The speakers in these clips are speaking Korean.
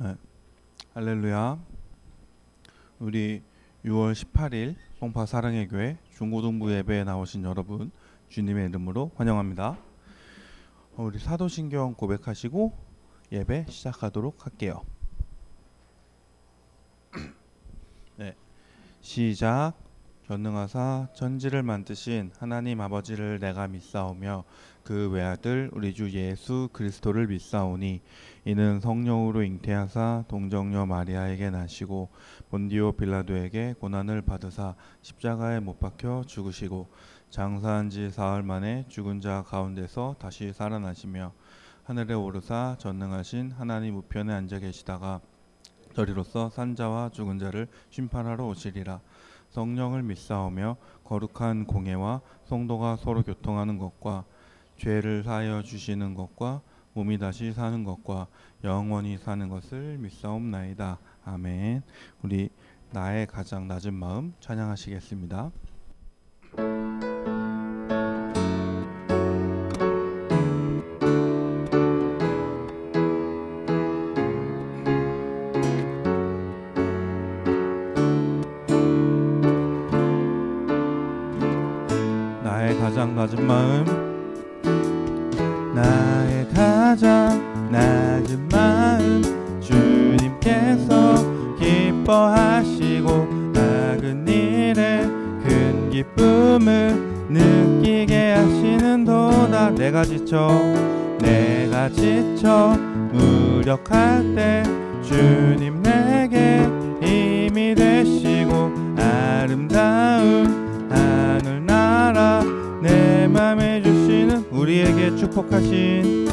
네, 할렐루야. 우리 6월 18일 송파 사랑의 교회 중고등부 예배에 나오신 여러분 주님의 이름으로 환영합니다. 우리 사도신경 고백하시고 예배 시작하도록 할게요. 네, 시작. 전능하사 천지를 만드신 하나님 아버지를 내가 믿사오며 그 외아들 우리 주 예수 그리스도를 믿사오니 이는 성령으로 잉태하사 동정녀 마리아에게 나시고 본디오 빌라도에게 고난을 받으사 십자가에 못 박혀 죽으시고 장사한 지 사흘 만에 죽은 자 가운데서 다시 살아나시며 하늘에 오르사 전능하신 하나님 우편에 앉아 계시다가 저리로서 산 자와 죽은 자를 심판하러 오시리라. 성령을 믿사오며 거룩한 공예와 성도가 서로 교통하는 것과 죄를 사하여 주시는 것과 몸이 다시 사는 것과 영원히 사는 것을 믿사옵나이다. 아멘. 우리 나의 가장 낮은 마음 찬양하시겠습니다. 가장 낮은 마음, 나의 가장 낮은 마음, 주님께서 기뻐하시고 작은 일에 큰 기쁨을 느끼게 하시는도다. 내가 지쳐 무력할 때 주님 내게 힘이 되시고 아름다운 하늘나라 내 맘에 주시는 우리에게 축복하신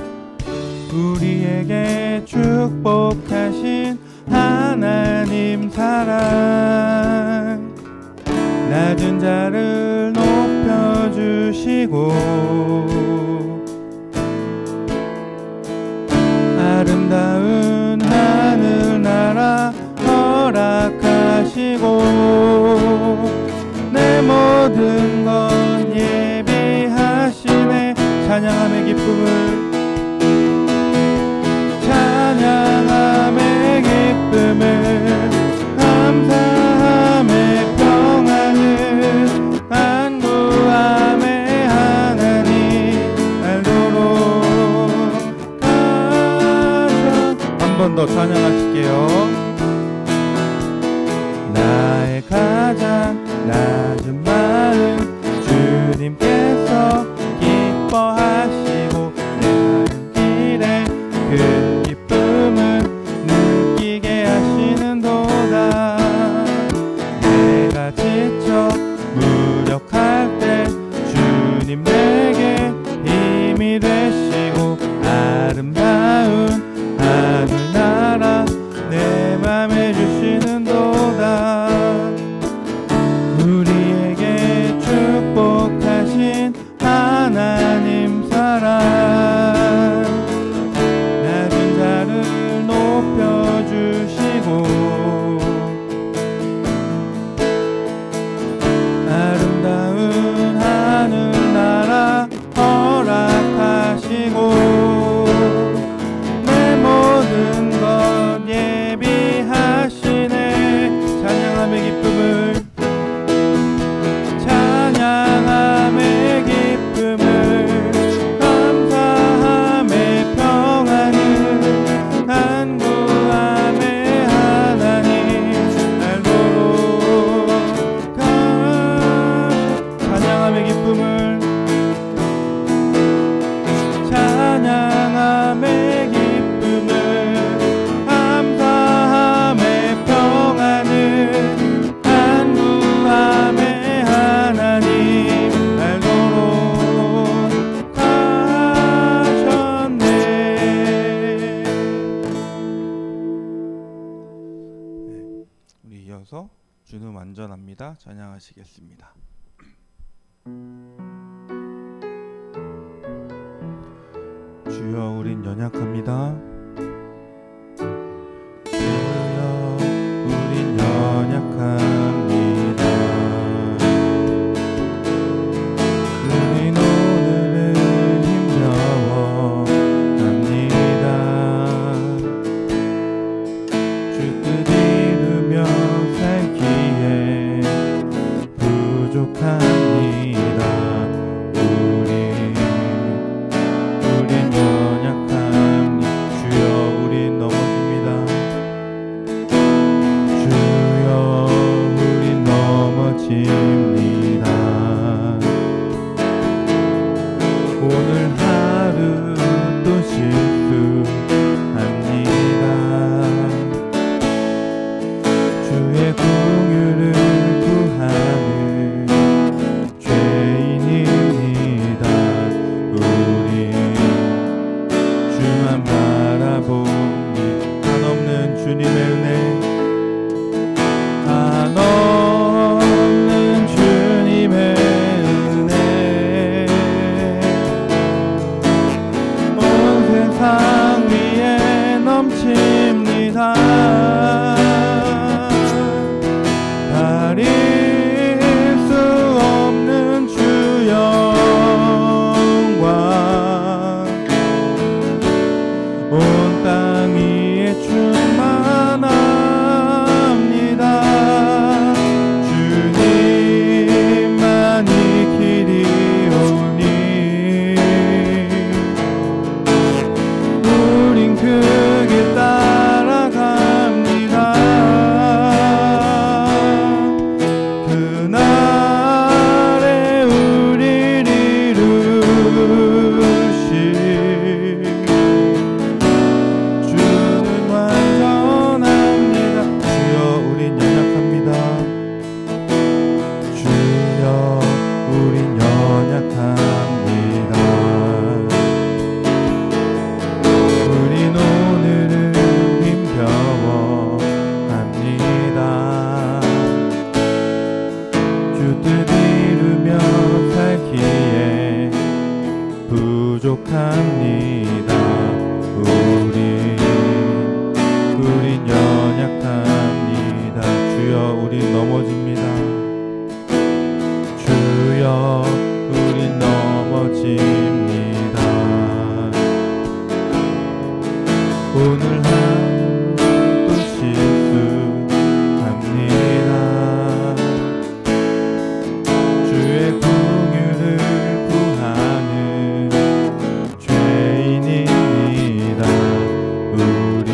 하나님 사랑 낮은 자를 높여주시고 아름다운 하늘나라 허락하시고 내 모든 건 예비하시네. 찬양함의 기쁨을 감사함의 평안을 안구함의 하나님 알도록 가셔. 한 번 더 찬양하실게요. 나의 가장 낮은 마음 주님께서 기뻐하시고 내 길에 큰 기쁨을 느끼게 하시는도다. 내가 지쳐 무력할 때 주님 내게 힘이 되시고 아름다운 하늘나라 내 맘에 주시는도다. 우리에게 축복하신 하나님 사랑 낮은 자를 높여주시고 아름다운 하늘나라 허락하시고 내 모든 것 예비하시네. 찬양함의 기쁨을 감사함의 평안을 안구함의 하나님 알도록 가셔. 찬양함의 기쁨을 감사함의 평안을 안구함의 하나님 알도록 하셨네. 네, 우리 이어서 주는 완전합니다 찬양하시겠습니다. 주여 우린 연약합니다. 주여 우린 연약합니다. 우린 오늘은 힘겨워합니다. 주만 바라보니 한없는 주님의 은혜, 한없는 주님의 은혜, 온 세상 위에 넘칩니다. 가릴 수 없는 주 영광, 온 땅 위에 충만합니다. 주님만이 길이오니 우린 그 길 따라갑니다. 그날에 우릴 이루시 주는 완전합니다. 주여 우린 연약합니다. 주여 우린 연약합니다. 우린 오늘은 힘겨워합니다. 주 뜻 이루며 살기에 부족합니다. 우린 연약합니다. 주여 우린 넘어집니다. 주여 우린 넘어집니다. 오늘 하루도 실수합니다. 주의 긍휼을 구하는 죄인입니다. 우리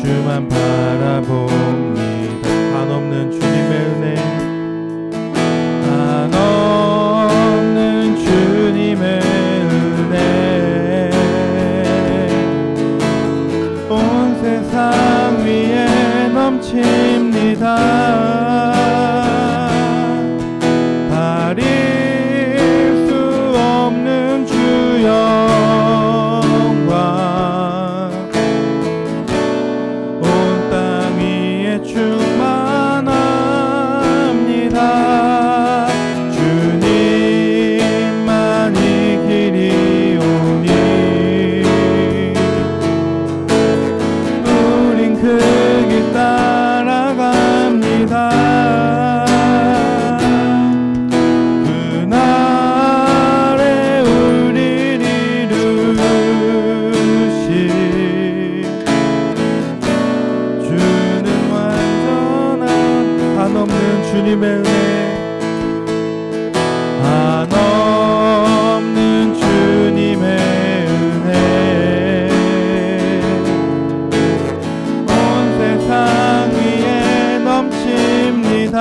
주만 바라봅니다. 한없는 주님의 은혜, 한없는 주님의 은혜, 온 세상 위에 넘칩니다. 가릴 수 없는 주 영광, 온 땅 위에 충만합니다. 주님만이 길이오니 우린 그 길 따라갑니다. 그날에 우릴 이루시 주는 완전한 한없는 주님의 은혜, 한없는 주님의 은혜, 온 세상 위에 넘칩니다.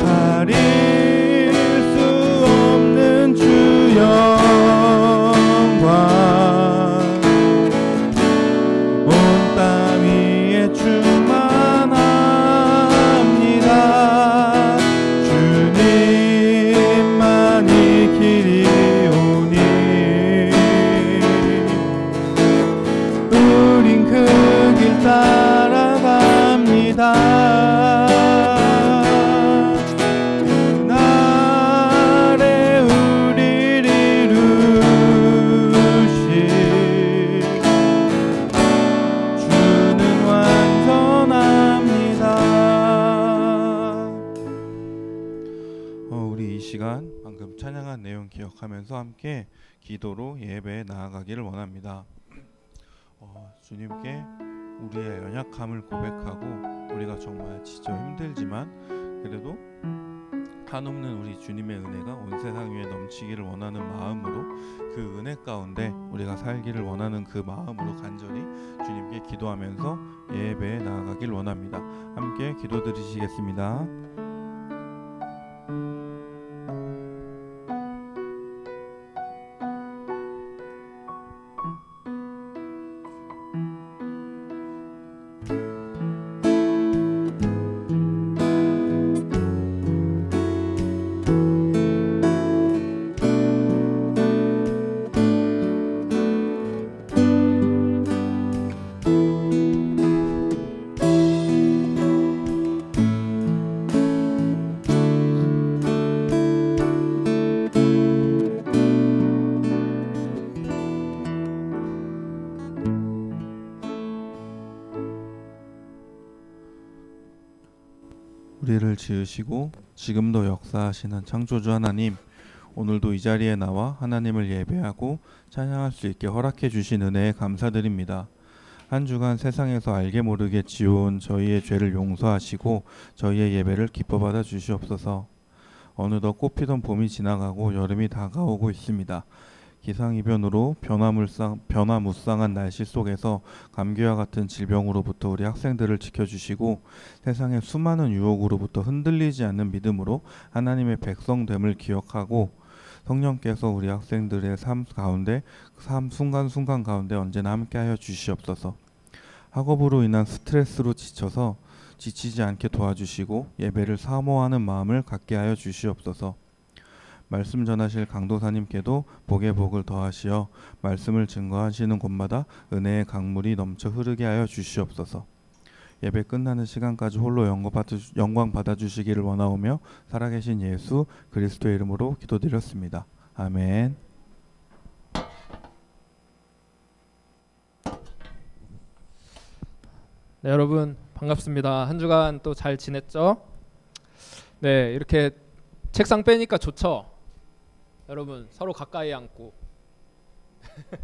가릴 수 없는 주 영광, 온 땅 위에 충만합니다. 주님만이 길이오니 우린 그 길 따라갑니다. 그날에 우릴 이루시 주는 완전합니다. 우리 이 시간 방금 찬양한 내용 기억하면서 함께 기도로 예배에 나아가기를 원합니다. 주님께 우리의 연약함을 고백하고 우리가 정말 지쳐 힘들지만 그래도 한없는 우리 주님의 은혜가 온 세상 위에 넘치기를 원하는 마음으로 그 은혜 가운데 우리가 살기를 원하는 그 마음으로 간절히 주님께 기도하면서 예배에 나아가길 원합니다. 함께 기도 드리시겠습니다. 우리를 지으시고 지금도 역사하시는 창조주 하나님, 오늘도 이 자리에 나와 하나님을 예배하고 찬양할 수 있게 허락해 주신 은혜에 감사드립니다. 한 주간 세상에서 알게 모르게 지어온 저희의 죄를 용서하시고 저희의 예배를 기뻐 받아 주시옵소서. 어느덧 꽃피던 봄이 지나가고 여름이 다가오고 있습니다. 기상이변으로 변화무쌍한 날씨 속에서 감기와 같은 질병으로부터 우리 학생들을 지켜주시고 세상의 수많은 유혹으로부터 흔들리지 않는 믿음으로 하나님의 백성됨을 기억하고 성령께서 우리 학생들의 삶 순간순간 가운데 언제나 함께하여 주시옵소서. 학업으로 인한 스트레스로 지쳐서 지치지 않게 도와주시고 예배를 사모하는 마음을 갖게 하여 주시옵소서. 말씀 전하실 강도사님께도 복의 복을 더하시어 말씀을 증거하시는 곳마다 은혜의 강물이 넘쳐 흐르게 하여 주시옵소서. 예배 끝나는 시간까지 홀로 영광 받아주시기를 원하오며 살아계신 예수 그리스도의 이름으로 기도드렸습니다. 아멘. 네, 여러분 반갑습니다. 한 주간 또 잘 지냈죠? 네, 이렇게 책상 빼니까 좋죠? 여러분 서로 가까이 앉고 네,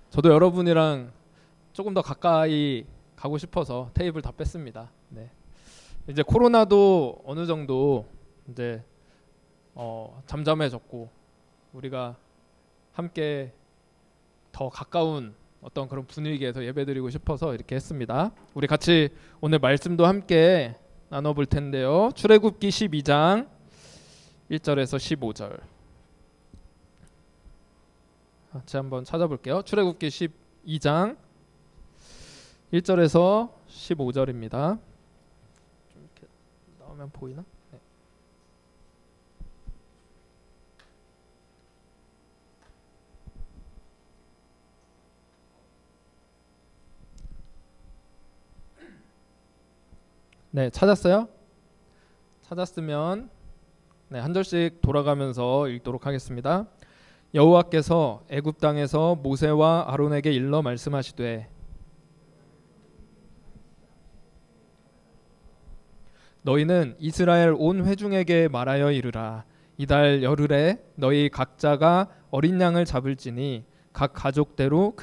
저도 여러분이랑 조금 더 가까이 가고 싶어서 테이블 다 뺐습니다. 네. 이제 코로나도 어느 정도 이제 잠잠해졌고 우리가 함께 더 가까운 어떤 그런 분위기에서 예배드리고 싶어서 이렇게 했습니다. 우리 같이 오늘 말씀도 함께 나눠볼 텐데요. 출애굽기 12장 1절에서 15절 같이 한번 찾아볼게요. 출애굽기 12장 1절에서 15절입니다. 좀 이렇게 나오면 보이나? 네. 네, 찾았어요? 찾았으면 네, 한 절씩 돌아가면서 읽도록 하겠습니다. 여호와께서 애굽 땅에서 모세와 아론에게 일러 말씀하시되 너희는 이스라엘 온 회중에게 말하여 이르라. 이달 열흘에 너희 각자가 어린 양을 잡을지니 각 가족대로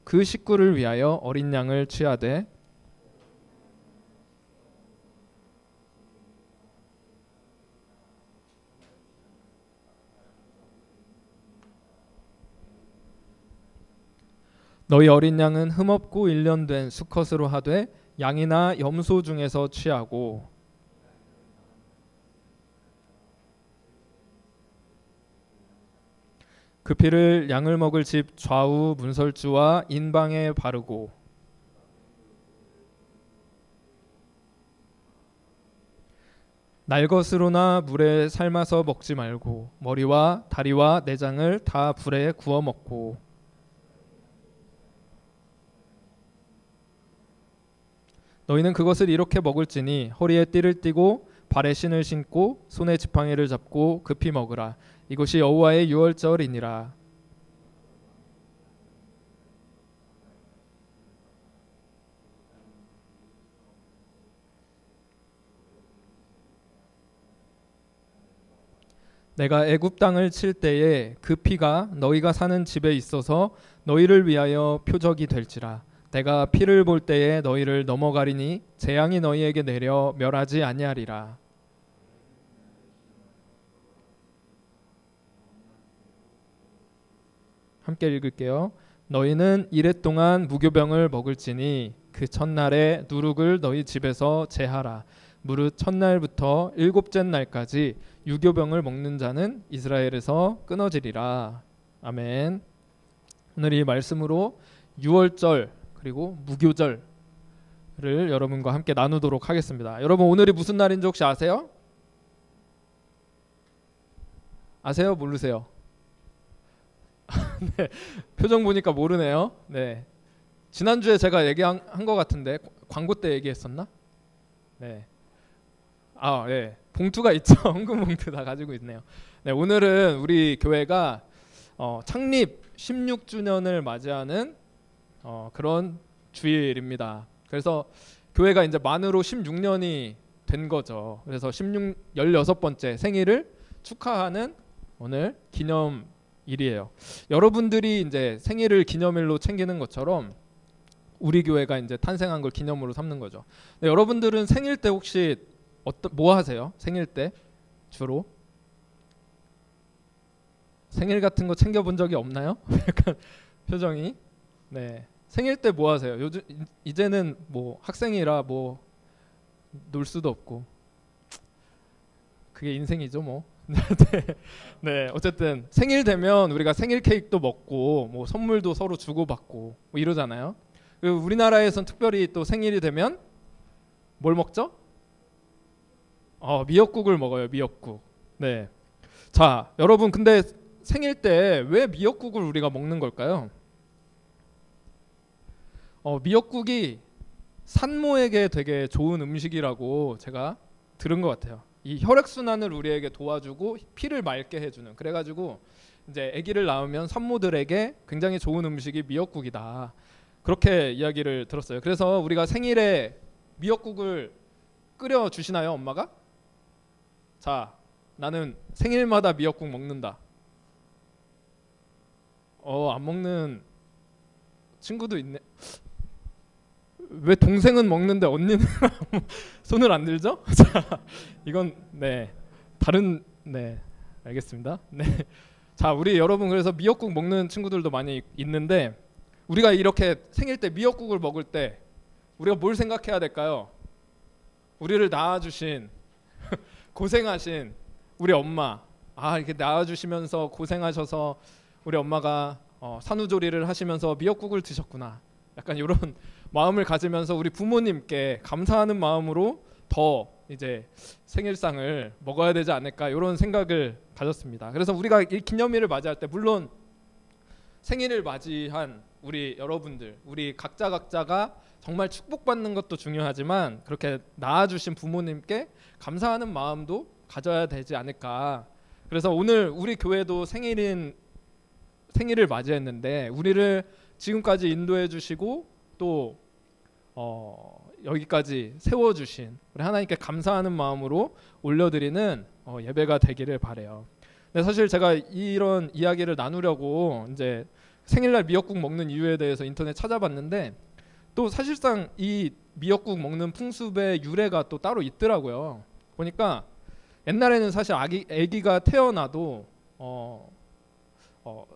그 식구를 위하여 어린 양을 취하되 너희 어린 양은 흠없고 일련된 수컷으로 하되 양이나 염소 중에서 취하고 그 피를 양을 먹을 집 좌우 문설주와 인방에 바르고 날것으로나 물에 삶아서 먹지 말고 머리와 다리와 내장을 다 불에 구워 먹고 너희는 그것을 이렇게 먹을지니 허리에 띠를 띠고 발에 신을 신고 손에 지팡이를 잡고 급히 먹으라. 이것이 여호와의 유월절이니라. 내가 애굽 땅을 칠 때에 그 피가 너희가 사는 집에 있어서 너희를 위하여 표적이 될지라. 내가 피를 볼 때에 너희를 넘어가리니 재앙이 너희에게 내려 멸하지 아니하리라. 함께 읽을게요. 너희는 이레 동안 무교병을 먹을지니 그 첫날에 누룩을 너희 집에서 제하라. 무릇 첫날부터 일곱째 날까지 유교병을 먹는 자는 이스라엘에서 끊어지리라. 아멘. 오늘 이 말씀으로 유월절 그리고 무교절을 여러분과 함께 나누도록 하겠습니다. 여러분 오늘이 무슨 날인지 혹시 아세요? 아세요? 모르세요? 네, 표정 보니까 모르네요. 네, 지난주에 제가 얘기한 것 같은데 광고 때 얘기했었나? 네. 네. 봉투가 있죠. 헌금 봉투 다 가지고 있네요. 네, 오늘은 우리 교회가 창립 16주년을 맞이하는 그런 주일입니다. 그래서 교회가 이제 만으로 16년이 된 거죠. 그래서 16번째 생일을 축하하는 오늘 기념일이에요. 여러분들이 이제 생일을 기념일로 챙기는 것처럼 우리 교회가 이제 탄생한 걸 기념으로 삼는 거죠. 근데 여러분들은 생일 때 혹시 뭐 하세요? 생일 때 주로 생일 같은 거 챙겨본 적이 없나요? 약간 표정이. 네. 생일 때 뭐 하세요? 요즘 이제는 뭐 학생이라 뭐 놀 수도 없고 그게 인생이죠 뭐. 네. 네. 어쨌든 생일 되면 우리가 생일 케이크도 먹고 뭐 선물도 서로 주고받고 뭐 이러잖아요. 그리고 우리나라에선 특별히 또 생일이 되면 뭘 먹죠? 미역국을 먹어요. 미역국. 네. 자, 여러분 근데 생일 때 왜 미역국을 우리가 먹는 걸까요? 미역국이 산모에게 되게 좋은 음식이라고 제가 들은 것 같아요. 이 혈액순환을 우리에게 도와주고 피를 맑게 해주는. 그래가지고 이제 아기를 낳으면 산모들에게 굉장히 좋은 음식이 미역국이다. 그렇게 이야기를 들었어요. 그래서 우리가 생일에 미역국을 끓여 주시나요, 엄마가? 자, 나는 생일마다 미역국 먹는다. 안 먹는 친구도 있네. 왜 동생은 먹는데 언니는 손을 안 들죠? 자, 이건 네 다른 네 알겠습니다. 네, 자 우리 여러분 그래서 미역국 먹는 친구들도 많이 있는데 우리가 이렇게 생일 때 미역국을 먹을 때 우리가 뭘 생각해야 될까요? 우리를 낳아주신 고생하신 우리 엄마 이렇게 낳아주시면서 고생하셔서 우리 엄마가 산후조리를 하시면서 미역국을 드셨구나. 약간 이런 마음을 가지면서 우리 부모님께 감사하는 마음으로 더 이제 생일상을 먹어야 되지 않을까 이런 생각을 가졌습니다. 그래서 우리가 이 기념일을 맞이할 때 물론 생일을 맞이한 우리 여러분들 우리 각자가 정말 축복받는 것도 중요하지만 그렇게 낳아주신 부모님께 감사하는 마음도 가져야 되지 않을까. 그래서 오늘 우리 교회도 생일을 맞이했는데 우리를 지금까지 인도해 주시고 또 여기까지 세워주신 우리 하나님께 감사하는 마음으로 올려드리는 예배가 되기를 바래요. 근데 사실 제가 이런 이야기를 나누려고 이제 생일날 미역국 먹는 이유에 대해서 인터넷 찾아봤는데 또 사실상 이 미역국 먹는 풍습의 유래가 또 따로 있더라고요. 보니까 옛날에는 사실 아기가 태어나도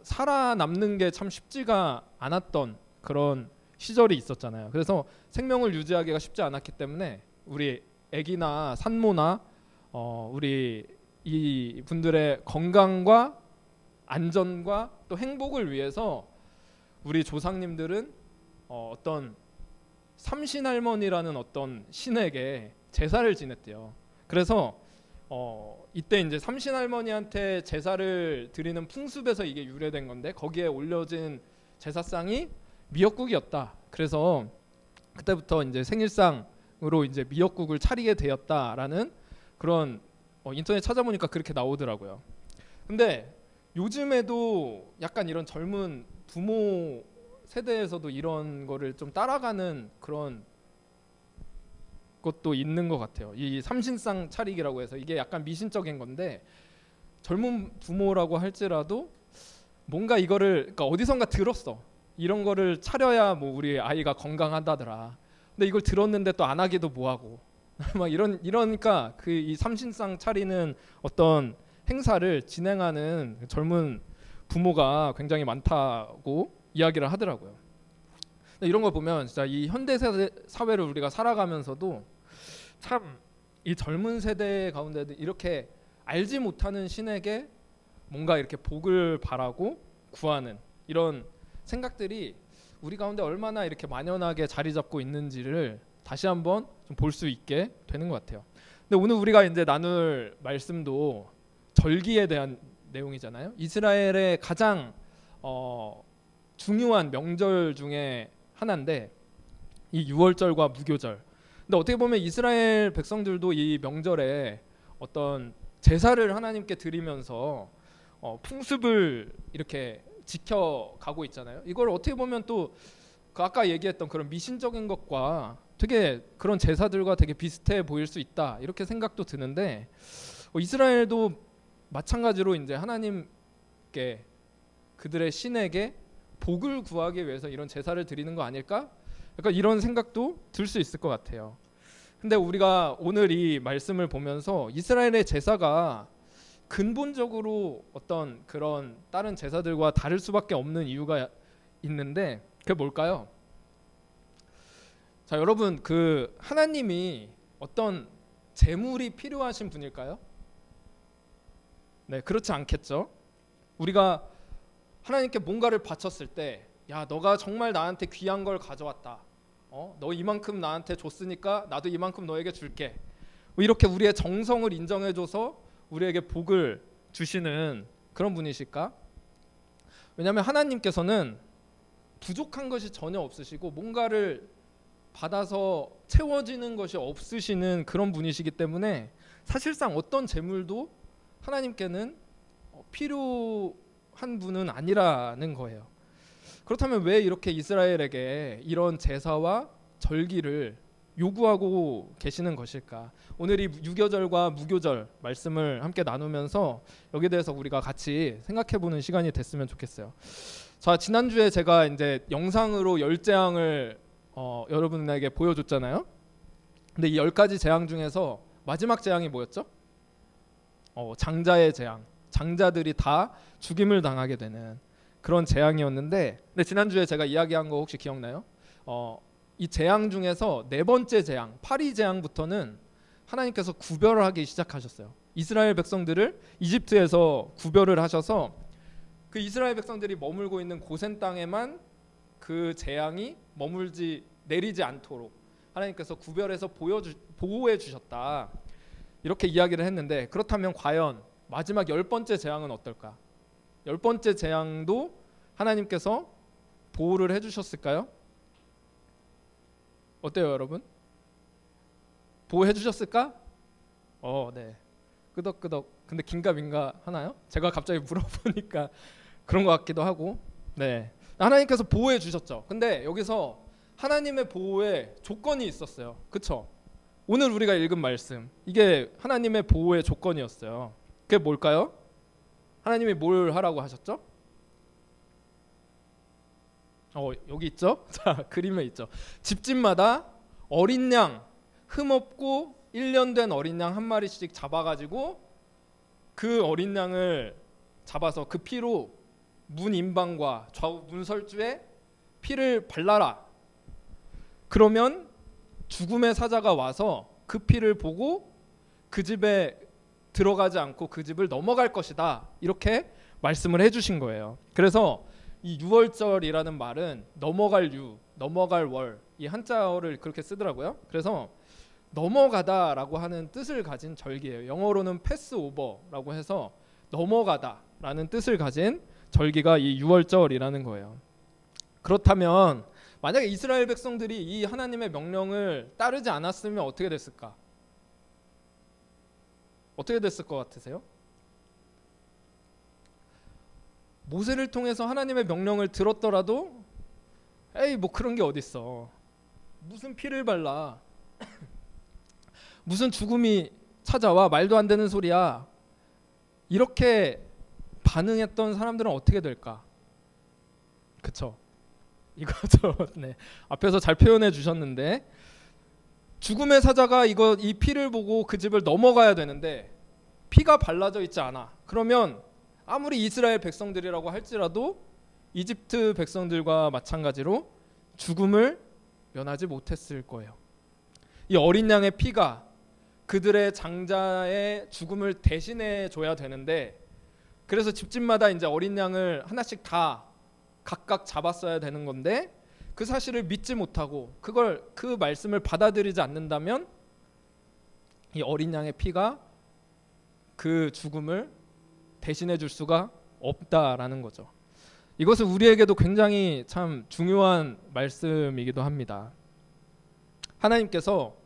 살아남는 게 참 쉽지가 않았던 그런 시절이 있었잖아요. 그래서 생명을 유지하기가 쉽지 않았기 때문에 우리 아기나 산모나 우리 이 분들의 건강과 안전과 또 행복을 위해서 우리 조상님들은 어떤 삼신할머니라는 어떤 신에게 제사를 지냈대요. 그래서 이때 이제 삼신할머니한테 제사를 드리는 풍습에서 이게 유래된 건데 거기에 올려진 제사상이 미역국이었다. 그래서 그때부터 이제 생일상으로 이제 미역국을 차리게 되었다라는 그런 인터넷 찾아보니까 그렇게 나오더라고요. 근데 요즘에도 약간 이런 젊은 부모 세대에서도 이런 거를 좀 따라가는 그런 것도 있는 것 같아요. 이 삼신상 차리기라고 해서 이게 약간 미신적인 건데 젊은 부모라고 할지라도 뭔가 이거를 그러니까 어디선가 들었어. 이런 거를 차려야 뭐 우리 아이가 건강하다더라. 근데 이걸 들었는데 또 안 하기도 뭐하고 막 이러니까 그 이 삼신상 차리는 어떤 행사를 진행하는 젊은 부모가 굉장히 많다고 이야기를 하더라고요. 이런 걸 보면 진짜 이 현대 사회를 우리가 살아가면서도 참 이 젊은 세대 가운데도 이렇게 알지 못하는 신에게 뭔가 이렇게 복을 바라고 구하는 이런 생각들이 우리 가운데 얼마나 이렇게 만연하게 자리 잡고 있는지를 다시 한번 좀 볼 수 있게 되는 것 같아요. 근데 오늘 우리가 이제 나눌 말씀도 절기에 대한 내용이잖아요. 이스라엘의 가장 중요한 명절 중에 하나인데 이 유월절과 무교절. 근데 어떻게 보면 이스라엘 백성들도 이 명절에 어떤 제사를 하나님께 드리면서 풍습을 이렇게 지켜가고 있잖아요. 이걸 어떻게 보면 또 그 아까 얘기했던 그런 미신적인 것과 되게 그런 제사들과 되게 비슷해 보일 수 있다 이렇게 생각도 드는데 이스라엘도 마찬가지로 이제 하나님께 그들의 신에게 복을 구하기 위해서 이런 제사를 드리는 거 아닐까? 약간 이런 생각도 들 수 있을 것 같아요. 근데 우리가 오늘 이 말씀을 보면서 이스라엘의 제사가 근본적으로 어떤 그런 다른 제사들과 다를 수밖에 없는 이유가 있는데 그게 뭘까요? 자, 여러분 그 하나님이 어떤 제물이 필요하신 분일까요? 네, 그렇지 않겠죠. 우리가 하나님께 뭔가를 바쳤을 때, 야, 너가 정말 나한테 귀한 걸 가져왔다. 너 이만큼 나한테 줬으니까 나도 이만큼 너에게 줄게. 뭐 이렇게 우리의 정성을 인정해줘서 우리에게 복을 주시는 그런 분이실까? 왜냐하면 하나님께서는 부족한 것이 전혀 없으시고 뭔가를 받아서 채워지는 것이 없으시는 그런 분이시기 때문에 사실상 어떤 재물도 하나님께는 필요한 분은 아니라는 거예요. 그렇다면 왜 이렇게 이스라엘에게 이런 제사와 절기를 요구하고 계시는 것일까? 오늘 이 유교절과 무교절 말씀을 함께 나누면서 여기에 대해서 우리가 같이 생각해보는 시간이 됐으면 좋겠어요. 자, 지난주에 제가 이제 영상으로 10재앙을 여러분에게 보여줬잖아요. 근데 이 10가지 재앙 중에서 마지막 재앙이 뭐였죠? 장자의 재앙. 장자들이 다 죽임을 당하게 되는 그런 재앙이었는데, 근데 지난주에 제가 이야기한 거 혹시 기억나요? 이 재앙 중에서 네 번째 재앙, 파리 재앙부터는 하나님께서 구별을 하기 시작하셨어요. 이스라엘 백성들을 이집트에서 구별을 하셔서 그 이스라엘 백성들이 머물고 있는 고센 땅에만 그 재앙이 내리지 않도록 하나님께서 구별해서 보호해 주셨다. 이렇게 이야기를 했는데, 그렇다면 과연 마지막 10번째 재앙은 어떨까? 10번째 재앙도 하나님께서 보호를 해주셨을까요? 어때요, 여러분? 보호해 주셨을까? 네. 끄덕끄덕. 근데 긴가민가 하나요? 제가 갑자기 물어보니까 그런 것 같기도 하고. 네. 하나님께서 보호해 주셨죠. 근데 여기서 하나님의 보호에 조건이 있었어요. 그쵸? 오늘 우리가 읽은 말씀, 이게 하나님의 보호의 조건이었어요. 그게 뭘까요? 하나님이 뭘 하라고 하셨죠? 여기 있죠? 자, 그림에 있죠. 집집마다 어린 양, 흠없고 1년 된 어린 양 한 마리씩 잡아가지고 그 어린 양을 잡아서 그 피로 문 인방과 좌우 문설주에 피를 발라라. 그러면 죽음의 사자가 와서 그 피를 보고 그 집에 들어가지 않고 그 집을 넘어갈 것이다. 이렇게 말씀을 해주신 거예요. 그래서 이 유월절이라는 말은 넘어갈 유, 넘어갈 월, 이 한자어를 그렇게 쓰더라고요. 그래서 넘어가다라고 하는 뜻을 가진 절기예요. 영어로는 패스오버라고 해서 넘어가다라는 뜻을 가진 절기가 이 유월절이라는 거예요. 그렇다면 만약에 이스라엘 백성들이 이 하나님의 명령을 따르지 않았으면 어떻게 됐을까? 어떻게 됐을 것 같으세요? 모세를 통해서 하나님의 명령을 들었더라도 에이 뭐 그런 게 어딨어. 무슨 피를 발라. 무슨 죽음이 찾아와. 말도 안 되는 소리야. 이렇게 반응했던 사람들은 어떻게 될까? 그쵸? 이거죠. 네. 앞에서 잘 표현해 주셨는데 죽음의 사자가 이 피를 보고 그 집을 넘어가야 되는데 피가 발라져 있지 않아. 그러면 아무리 이스라엘 백성들이라고 할지라도 이집트 백성들과 마찬가지로 죽음을 면하지 못했을 거예요. 이 어린 양의 피가 그들의 장자의 죽음을 대신해 줘야 되는데, 그래서 집집마다 이제 어린 양을 하나씩 다 각각 잡았어야 되는 건데 그 사실을 믿지 못하고 그 말씀을 받아들이지 않는다면 이 어린 양의 피가 그 죽음을 대신해 줄 수가 없다라는 거죠. 이것은 우리에게도 굉장히 참 중요한 말씀이기도 합니다. 하나님께서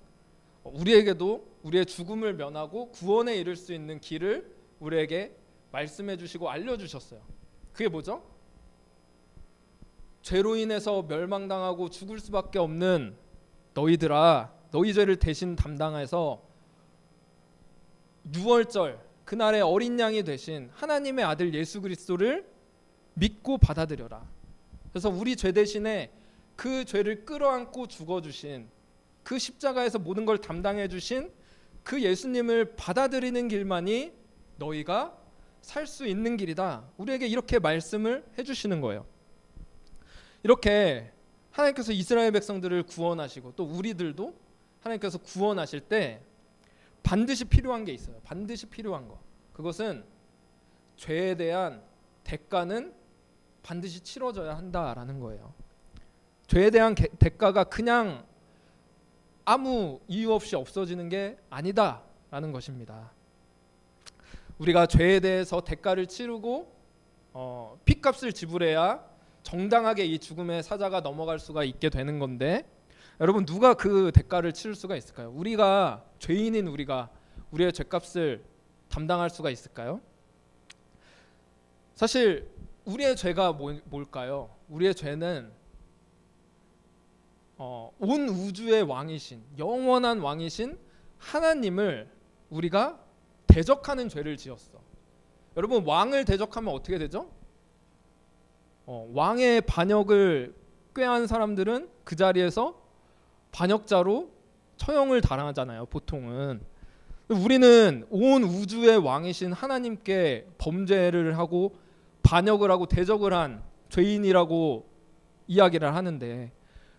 우리에게도 우리의 죽음을 면하고 구원에 이를 수 있는 길을 우리에게 말씀해 주시고 알려주셨어요. 그게 뭐죠? 죄로 인해서 멸망당하고 죽을 수밖에 없는 너희들아 너희 죄를 대신 담당해서 유월절 그날의 어린 양이 되신 하나님의 아들 예수 그리스도를 믿고 받아들여라. 그래서 우리 죄 대신에 그 죄를 끌어안고 죽어주신 그 십자가에서 모든 걸 담당해 주신 그 예수님을 받아들이는 길만이 너희가 살 수 있는 길이다. 우리에게 이렇게 말씀을 해주시는 거예요. 이렇게 하나님께서 이스라엘 백성들을 구원하시고 또 우리들도 하나님께서 구원하실 때 반드시 필요한 게 있어요. 반드시 필요한 거. 그것은 죄에 대한 대가는 반드시 치러져야 한다라는 거예요. 죄에 대한 대가가 그냥 아무 이유 없이 없어지는 게 아니다라는 것입니다. 우리가 죄에 대해서 대가를 치르고 핏값을 지불해야 정당하게 이 죽음의 사자가 넘어갈 수가 있게 되는 건데, 여러분 누가 그 대가를 치를 수가 있을까요? 우리가 죄인인 우리가 우리의 죄값을 담당할 수가 있을까요? 사실 우리의 죄가 뭘까요? 우리의 죄는 온 우주의 왕이신 영원한 왕이신 하나님을 우리가 대적하는 죄를 지었어. 여러분 왕을 대적하면 어떻게 되죠? 왕의 반역을 꾀한 사람들은 그 자리에서 반역자로 처형을 당하잖아요. 보통은. 우리는 온 우주의 왕이신 하나님께 범죄를 하고 반역을 하고 대적을 한 죄인이라고 이야기를 하는데,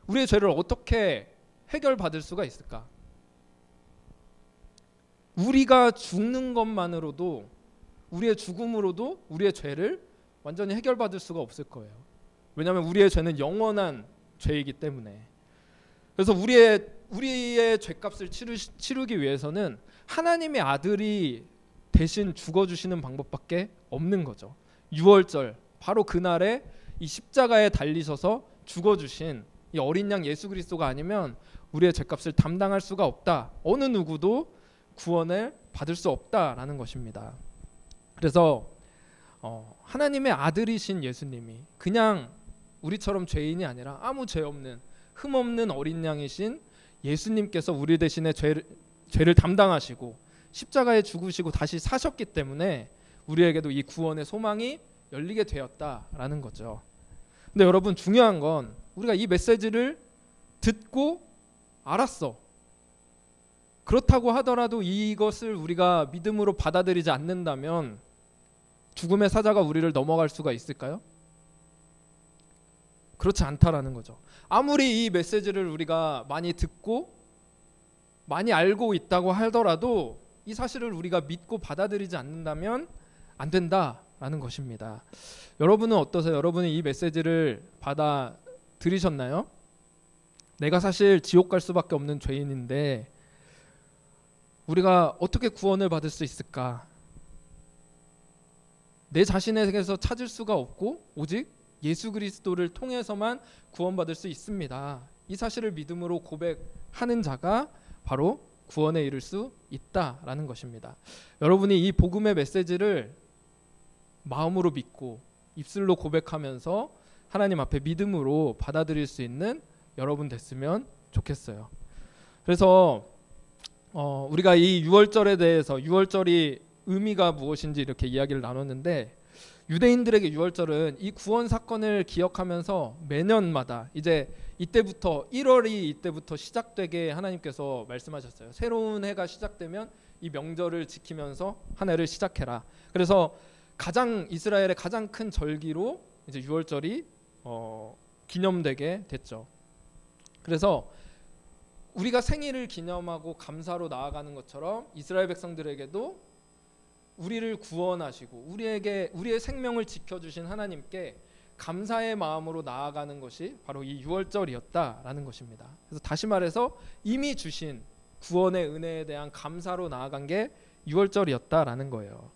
우리의 죄를 어떻게 해결받을 수가 있을까? 우리가 죽는 것만으로도, 우리의 죽음으로도 우리의 죄를 완전히 해결받을 수가 없을 거예요. 왜냐하면 우리의 죄는 영원한 죄이기 때문에. 그래서 우리의 죄값을 치르기 위해서는 하나님의 아들이 대신 죽어주시는 방법밖에 없는 거죠. 유월절 바로 그날에 이 십자가에 달리셔서 죽어주신 이 어린 양 예수 그리스도가 아니면 우리의 죄값을 담당할 수가 없다. 어느 누구도 구원을 받을 수 없다라는 것입니다. 그래서 하나님의 아들이신 예수님이 그냥 우리처럼 죄인이 아니라 아무 죄 없는 흠없는 어린 양이신 예수님께서 우리 대신에 죄를 담당하시고 십자가에 죽으시고 다시 사셨기 때문에 우리에게도 이 구원의 소망이 열리게 되었다라는 거죠. 근데 여러분 중요한 건 우리가 이 메시지를 듣고 알았어. 그렇다고 하더라도 이것을 우리가 믿음으로 받아들이지 않는다면 죽음의 사자가 우리를 넘어갈 수가 있을까요? 그렇지 않다라는 거죠. 아무리 이 메시지를 우리가 많이 듣고 많이 알고 있다고 하더라도 이 사실을 우리가 믿고 받아들이지 않는다면 안 된다라는 것입니다. 여러분은 어떠세요? 여러분은 이 메시지를 받아들이셨나요? 내가 사실 지옥 갈 수밖에 없는 죄인인데 우리가 어떻게 구원을 받을 수 있을까? 내 자신에게서 찾을 수가 없고 오직 예수 그리스도를 통해서만 구원받을 수 있습니다. 이 사실을 믿음으로 고백하는 자가 바로 구원에 이를 수 있다라는 것입니다. 여러분이 이 복음의 메시지를 마음으로 믿고 입술로 고백하면서 하나님 앞에 믿음으로 받아들일 수 있는 여러분 됐으면 좋겠어요. 그래서 우리가 이 유월절에 대해서 유월절이 의미가 무엇인지 이렇게 이야기를 나눴는데, 유대인들에게 유월절은 이 구원 사건을 기억하면서 매년마다 이제 이때부터 1월이 이때부터 시작되게 하나님께서 말씀하셨어요. 새로운 해가 시작되면 이 명절을 지키면서 한 해를 시작해라. 그래서 이스라엘의 가장 큰 절기로 이제 유월절이 기념되게 됐죠. 그래서 우리가 생일을 기념하고 감사로 나아가는 것처럼 이스라엘 백성들에게도 우리를 구원하시고 우리의 생명을 지켜주신 하나님께 감사의 마음으로 나아가는 것이 바로 이 유월절이었다라는 것입니다. 그래서 다시 말해서 이미 주신 구원의 은혜에 대한 감사로 나아간 게 유월절이었다라는 거예요.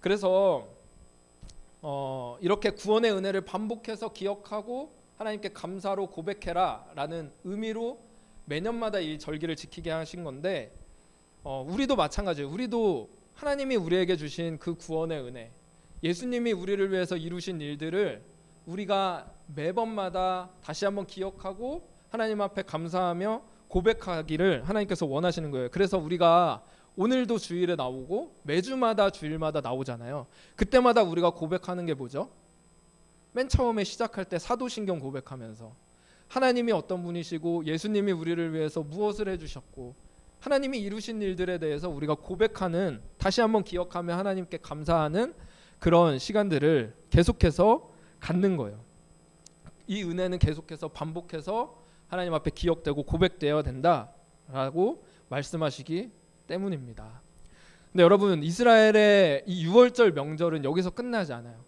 그래서 이렇게 구원의 은혜를 반복해서 기억하고 하나님께 감사로 고백해라라는 의미로 매년마다 이 절기를 지키게 하신 건데, 우리도 마찬가지예요. 우리도 하나님이 우리에게 주신 그 구원의 은혜, 예수님이 우리를 위해서 이루신 일들을 우리가 매번마다 다시 한번 기억하고 하나님 앞에 감사하며 고백하기를 하나님께서 원하시는 거예요. 그래서 우리가 오늘도 주일에 나오고 매주마다 주일마다 나오잖아요. 그때마다 우리가 고백하는 게 뭐죠? 맨 처음에 시작할 때 사도신경 고백하면서 하나님이 어떤 분이시고 예수님이 우리를 위해서 무엇을 해주셨고 하나님이 이루신 일들에 대해서 우리가 고백하는, 다시 한번 기억하며 하나님께 감사하는 그런 시간들을 계속해서 갖는 거예요. 이 은혜는 계속해서 반복해서 하나님 앞에 기억되고 고백되어야 된다라고 말씀하시기 때문입니다. 근데 여러분, 이스라엘의 이 유월절 명절은 여기서 끝나지 않아요.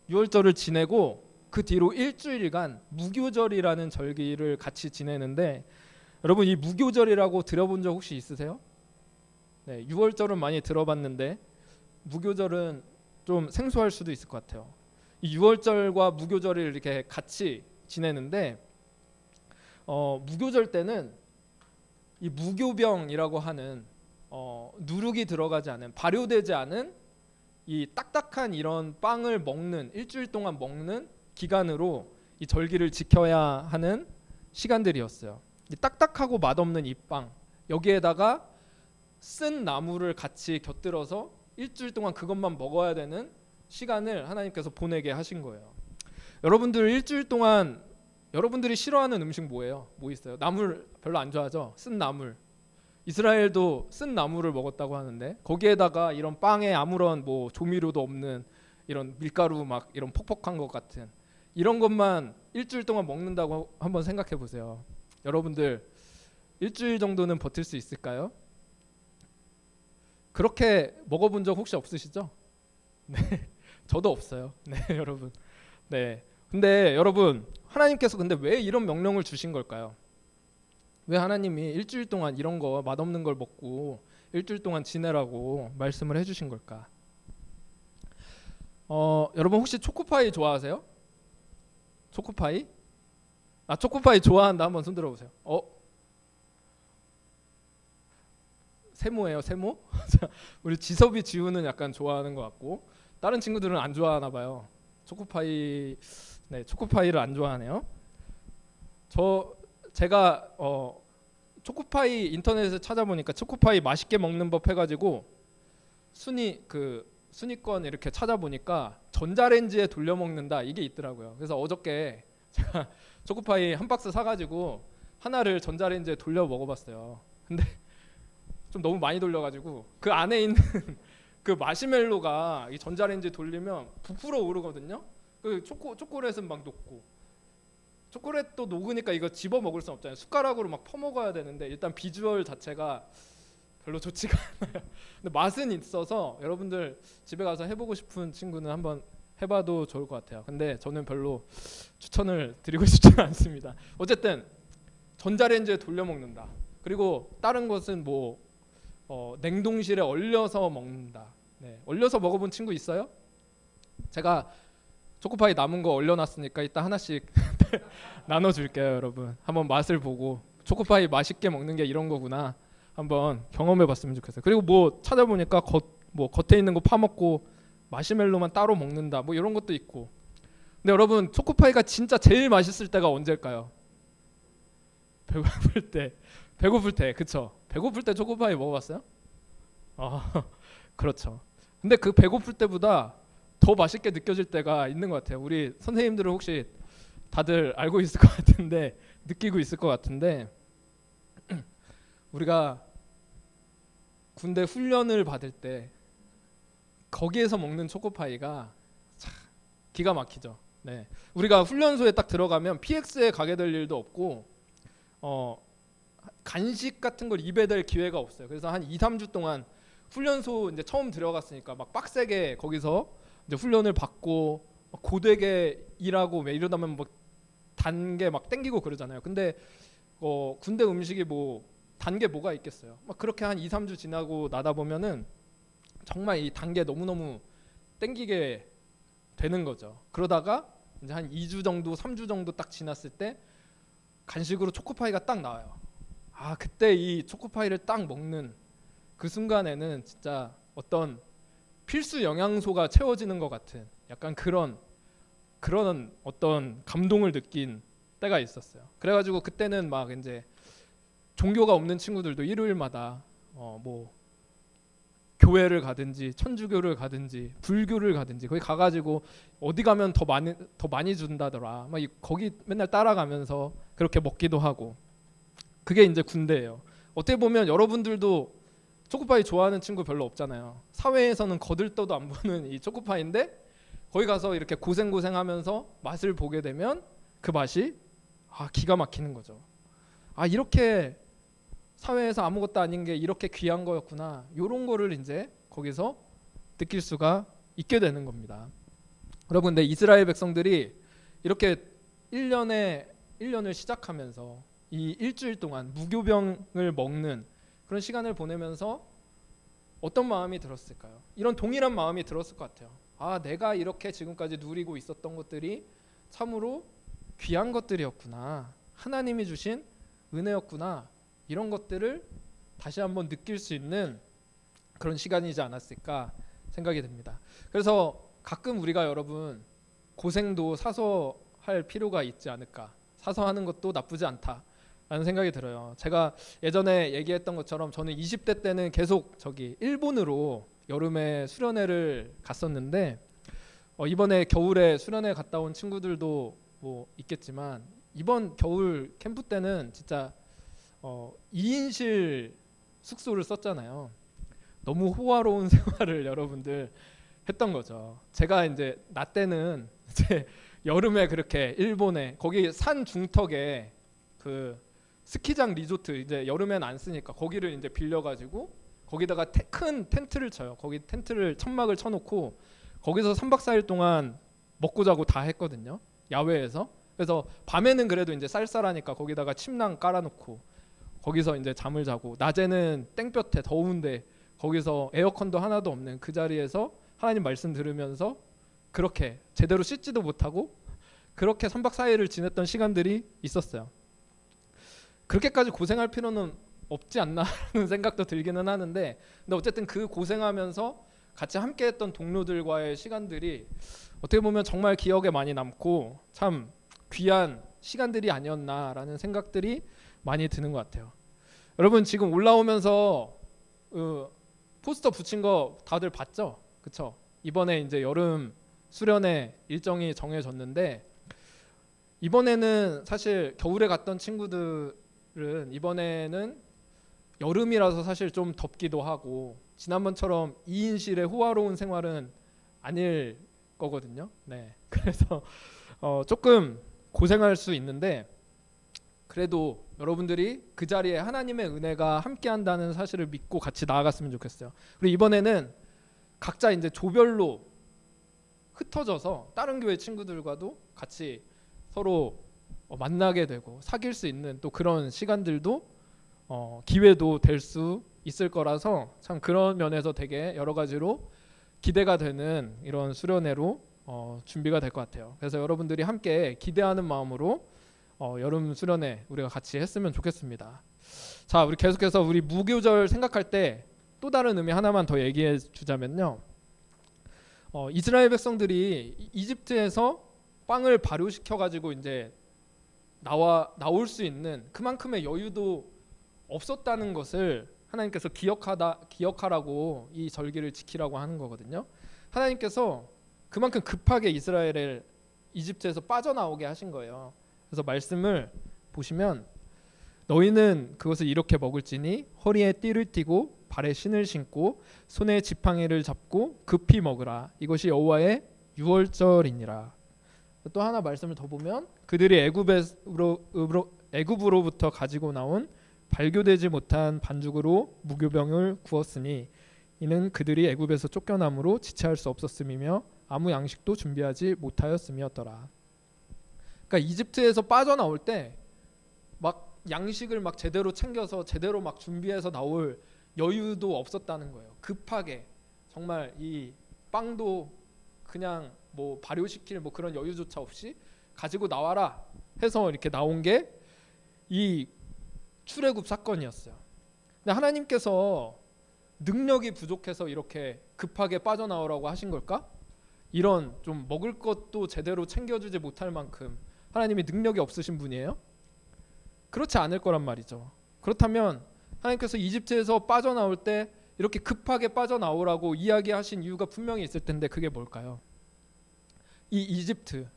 유월절을 지내고 그 뒤로 일주일간 무교절이라는 절기를 같이 지내는데, 여러분 이 무교절이라고 들어본 적 혹시 있으세요? 네, 유월절은 많이 들어봤는데 무교절은 좀 생소할 수도 있을 것 같아요. 이 유월절과 무교절을 이렇게 같이 지내는데 무교절 때는 이 무교병이라고 하는 누룩이 들어가지 않은, 발효되지 않은 이 딱딱한 이런 빵을 먹는, 일주일 동안 먹는 기간으로 이 절기를 지켜야 하는 시간들이었어요. 이 딱딱하고 맛없는 이 빵, 여기에다가 쓴 나물을 같이 곁들여서 일주일 동안 그것만 먹어야 되는 시간을 하나님께서 보내게 하신 거예요. 여러분들 일주일 동안 여러분들이 싫어하는 음식 뭐예요? 뭐 있어요? 나물 별로 안 좋아하죠? 쓴 나물. 이스라엘도 쓴 나물을 먹었다고 하는데 거기에다가 이런 빵에 아무런 뭐 조미료도 없는 이런 밀가루 막 이런 퍽퍽한 것 같은 이런 것만 일주일 동안 먹는다고 한번 생각해 보세요. 여러분들 일주일 정도는 버틸 수 있을까요? 그렇게 먹어본 적 혹시 없으시죠? 네, 저도 없어요. 네, 여러분. 네, 근데 여러분 하나님께서 근데 왜 이런 명령을 주신 걸까요? 왜 하나님이 일주일 동안 이런 거 맛없는 걸 먹고 일주일 동안 지내라고 말씀을 해주신 걸까? 여러분 혹시 초코파이 좋아하세요? 초코파이? 초코파이 좋아한다 한번 손 들어보세요. 세모예요, 세모? 우리 지섭이 지우는 약간 좋아하는 것 같고 다른 친구들은 안 좋아하나 봐요. 초코파이, 네, 초코파이를 안 좋아하네요. 제가 초코파이 인터넷에 찾아보니까 초코파이 맛있게 먹는 법 해가지고 순위권 이렇게 찾아보니까 전자레인지에 돌려 먹는다 이게 있더라고요. 그래서 어저께 제가 초코파이 한 박스 사가지고 하나를 전자레인지에 돌려 먹어봤어요. 근데 좀 너무 많이 돌려가지고 그 안에 있는 그 마시멜로가 이 전자레인지 돌리면 부풀어 오르거든요. 그 초콜릿은 막 녹고, 초콜릿도 녹으니까 이거 집어 먹을 순 없잖아요. 숟가락으로 막 퍼먹어야 되는데 일단 비주얼 자체가 별로 좋지가 않아요. 근데 맛은 있어서 여러분들 집에 가서 해보고 싶은 친구는 한번 해봐도 좋을 것 같아요. 근데 저는 별로 추천을 드리고 싶지는 않습니다. 어쨌든 전자레인지에 돌려 먹는다. 그리고 다른 것은 뭐 냉동실에 얼려서 먹는다. 네, 얼려서 먹어본 친구 있어요? 제가 초코파이 남은 거 얼려놨으니까 이따 하나씩 나눠줄게요, 여러분. 한번 맛을 보고 초코파이 맛있게 먹는 게 이런 거구나 한번 경험해봤으면 좋겠어요. 그리고 뭐 찾아보니까 겉에 있는 거 파먹고 마시멜로만 따로 먹는다 뭐 이런 것도 있고. 근데 여러분 초코파이가 진짜 제일 맛있을 때가 언제일까요? 배고플 때, 그쵸? 배고플 때 초코파이 먹어봤어요? 그렇죠. 근데 그 배고플 때보다 더 맛있게 느껴질 때가 있는 것 같아요. 우리 선생님들은 혹시 다들 알고 있을 것 같은데, 느끼고 있을 것 같은데, 우리가 군대 훈련을 받을 때 거기에서 먹는 초코파이가 참 기가 막히죠. 네, 우리가 훈련소에 딱 들어가면 PX에 가게 될 일도 없고 간식 같은 걸 입에 댈 기회가 없어요. 그래서 한 2, 3주 동안 훈련소 이제 처음 들어갔으니까 막 빡세게 거기서 이제 훈련을 받고 고되게 일하고 이러다 보면 뭐 단 게 막 땡기고 그러잖아요. 근데 군대 음식이 뭐 단 게 뭐가 있겠어요. 막 그렇게 한 2, 3주 지나고 나다 보면은 정말 이 단 게 너무너무 땡기게 되는 거죠. 그러다가 이제 한 2주 정도, 3주 정도 딱 지났을 때 간식으로 초코파이가 딱 나와요. 그때 이 초코파이를 딱 먹는 그 순간에는 진짜 어떤 필수 영양소가 채워지는 것 같은 약간 그런 어떤 감동을 느낀 때가 있었어요. 그래가지고 그때는 막 이제 종교가 없는 친구들도 일요일마다 뭐 교회를 가든지 천주교를 가든지 불교를 가든지 거기 가가지고 어디 가면 더 많이 준다더라. 막 거기 맨날 따라가면서 그렇게 먹기도 하고. 그게 이제 군대예요. 어떻게 보면 여러분들도 초코파이 좋아하는 친구 별로 없잖아요. 사회에서는 거들떠도 안 보는 이 초코파이인데 거기 가서 이렇게 고생하면서 맛을 보게 되면 그 맛이 기가 막히는 거죠. 이렇게 사회에서 아무것도 아닌 게 이렇게 귀한 거였구나. 이런 거를 이제 거기서 느낄 수가 있게 되는 겁니다. 여러분, 근데 이스라엘 백성들이 이렇게 1년을 시작하면서 이 일주일 동안 무교병을 먹는 그런 시간을 보내면서 어떤 마음이 들었을까요? 이런 동일한 마음이 들었을 것 같아요. 내가 이렇게 지금까지 누리고 있었던 것들이 참으로 귀한 것들이었구나. 하나님이 주신 은혜였구나. 이런 것들을 다시 한번 느낄 수 있는 그런 시간이지 않았을까 생각이 듭니다. 그래서 가끔 우리가 여러분 고생도 사서 할 필요가 있지 않을까. 사서 하는 것도 나쁘지 않다라는 생각이 들어요. 제가 예전에 얘기했던 것처럼 저는 20대 때는 계속 일본으로 여름에 수련회를 갔었는데 이번에 겨울에 수련회 갔다 온 친구들도 뭐 있겠지만 이번 겨울 캠프 때는 진짜 2인실 숙소를 썼잖아요. 너무 호화로운 생활을 여러분들 했던 거죠. 제가 이제 나 때는 이제 여름에 그렇게 일본에 거기 산 중턱에 그 스키장 리조트 이제 여름엔 안 쓰니까 거기를 이제 빌려가지고 거기다가 큰 텐트를 쳐요. 거기 텐트를 천막을 쳐놓고 거기서 3박 4일 동안 먹고 자고 다 했거든요. 야외에서. 그래서 밤에는 그래도 이제 쌀쌀하니까 거기다가 침낭 깔아놓고 거기서 이제 잠을 자고 낮에는 땡볕에 더운데 거기서 에어컨도 하나도 없는 그 자리에서 하나님 말씀 들으면서 그렇게 제대로 씻지도 못하고 그렇게 3박 4일을 지냈던 시간들이 있었어요. 그렇게까지 고생할 필요는 없지 않나라는 생각도 들기는 하는데 근데 어쨌든 그 고생하면서 같이 함께했던 동료들과의 시간들이 어떻게 보면 정말 기억에 많이 남고 참 귀한 시간들이 아니었나라는 생각들이 많이 드는 것 같아요. 여러분 지금 올라오면서 포스터 붙인 거 다들 봤죠? 그쵸? 이번에 이제 여름 수련회 일정이 정해졌는데 이번에는 사실 겨울에 갔던 친구들은 이번에는 여름이라서 사실 좀 덥기도 하고 지난번처럼 2인실의 호화로운 생활은 아닐 거거든요. 네. 그래서 조금 고생할 수 있는데 그래도 여러분들이 그 자리에 하나님의 은혜가 함께한다는 사실을 믿고 같이 나아갔으면 좋겠어요. 그리고 이번에는 각자 이제 조별로 흩어져서 다른 교회 친구들과도 같이 서로 만나게 되고 사귈 수 있는 또 그런 시간들도 기회도 될 수 있을 거라서 참 그런 면에서 되게 여러 가지로 기대가 되는 이런 수련회로 준비가 될 것 같아요. 그래서 여러분들이 함께 기대하는 마음으로 여름 수련회 우리가 같이 했으면 좋겠습니다. 자, 우리 계속해서 우리 무교절 생각할 때 또 다른 의미 하나만 더 얘기해 주자면요. 이스라엘 백성들이 이집트에서 빵을 발효시켜 가지고 이제 나올 수 있는 그만큼의 여유도 없었다는 것을 하나님께서 기억하라고 이 절기를 지키라고 하는 거거든요. 하나님께서 그만큼 급하게 이스라엘을 이집트에서 빠져나오게 하신 거예요. 그래서 말씀을 보시면 너희는 그것을 이렇게 먹을지니 허리에 띠를 띠고 발에 신을 신고 손에 지팡이를 잡고 급히 먹으라. 이것이 여호와의 유월절이니라. 또 하나 말씀을 더 보면 그들이 애굽으로부터 가지고 나온 발교되지 못한 반죽으로 무교병을 구웠으니 이는 그들이 애굽에서 쫓겨남으로 지체할 수 없었음이며 아무 양식도 준비하지 못하였음이었더라. 그러니까 이집트에서 빠져나올 때 막 양식을 막 제대로 챙겨서 제대로 막 준비해서 나올 여유도 없었다는 거예요. 급하게 정말 이 빵도 그냥 뭐 발효시킬 뭐 그런 여유조차 없이 가지고 나와라 해서 이렇게 나온 게 이 출애굽 사건이었어요. 근데 하나님께서 능력이 부족해서 이렇게 급하게 빠져나오라고 하신 걸까? 이런 좀 먹을 것도 제대로 챙겨주지 못할 만큼 하나님이 능력이 없으신 분이에요? 그렇지 않을 거란 말이죠. 그렇다면 하나님께서 이집트에서 빠져나올 때 이렇게 급하게 빠져나오라고 이야기하신 이유가 분명히 있을 텐데 그게 뭘까요? 이 이집트,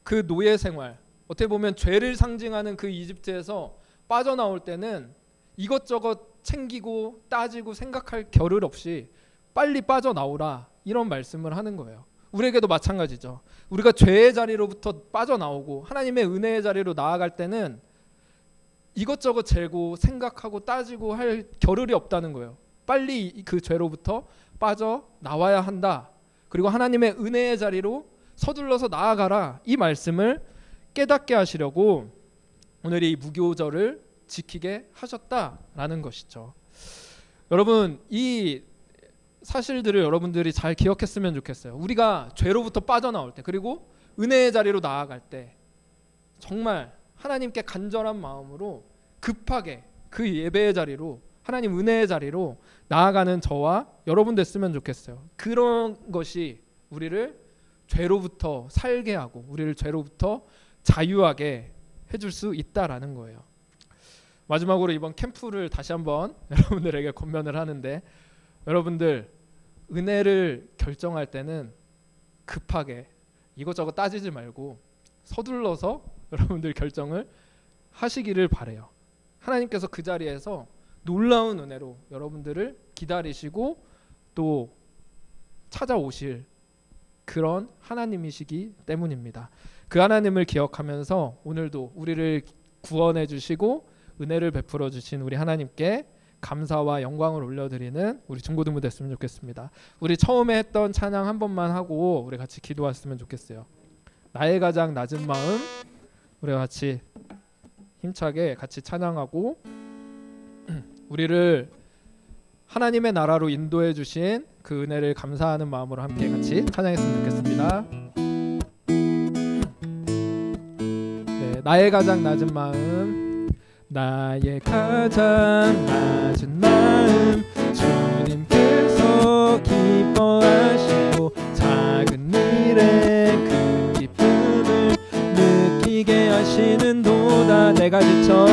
그 노예 생활, 어떻게 보면 죄를 상징하는 그 이집트에서 빠져나올 때는 이것저것 챙기고 따지고 생각할 겨를 없이 빨리 빠져나오라, 이런 말씀을 하는 거예요. 우리에게도 마찬가지죠. 우리가 죄의 자리로부터 빠져나오고 하나님의 은혜의 자리로 나아갈 때는 이것저것 재고 생각하고 따지고 할 겨를이 없다는 거예요. 빨리 그 죄로부터 빠져나와야 한다. 그리고 하나님의 은혜의 자리로 서둘러서 나아가라, 이 말씀을 깨닫게 하시려고 오늘 이 무교절을 지키게 하셨다라는 것이죠. 여러분, 이 사실들을 여러분들이 잘 기억했으면 좋겠어요. 우리가 죄로부터 빠져나올 때, 그리고 은혜의 자리로 나아갈 때 정말 하나님께 간절한 마음으로 급하게 그 예배의 자리로, 하나님 은혜의 자리로 나아가는 저와 여러분 됐으면 좋겠어요. 그런 것이 우리를 죄로부터 살게 하고 우리를 죄로부터 자유하게 해줄 수 있다라는 거예요. 마지막으로 이번 캠프를 다시 한번 여러분들에게 권면을 하는데, 여러분들 은혜를 결정할 때는 급하게 이것저것 따지지 말고 서둘러서 여러분들 결정을 하시기를 바래요. 하나님께서 그 자리에서 놀라운 은혜로 여러분들을 기다리시고 또 찾아오실 그런 하나님이시기 때문입니다. 그 하나님을 기억하면서 오늘도 우리를 구원해 주시고 은혜를 베풀어 주신 우리 하나님께 감사와 영광을 올려드리는 우리 중고등부 됐으면 좋겠습니다. 우리 처음에 했던 찬양 한 번만 하고 우리 같이 기도했으면 좋겠어요. 나의 가장 낮은 마음, 우리 같이 힘차게 같이 찬양하고 우리를 하나님의 나라로 인도해 주신 그 은혜를 감사하는 마음으로 함께 같이 찬양했으면 좋겠습니다. 네, 나의 가장 낮은 마음, 나의 가장 낮은 마음, 주님께서 기뻐하시고 작은 일에 그 기쁨을 느끼게 하시는도다. 내가 지쳐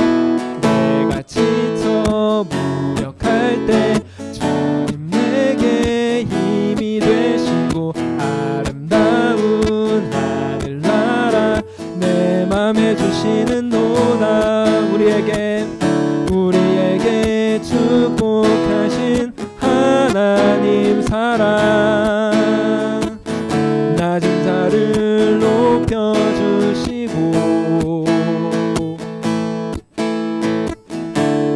무력할 때 주님 내게 힘이 되시고 아름다운 하늘나라 내 맘에 주시는도다. 우리에게 축복하신 하나님 사랑, 낮은 자를 높여주시고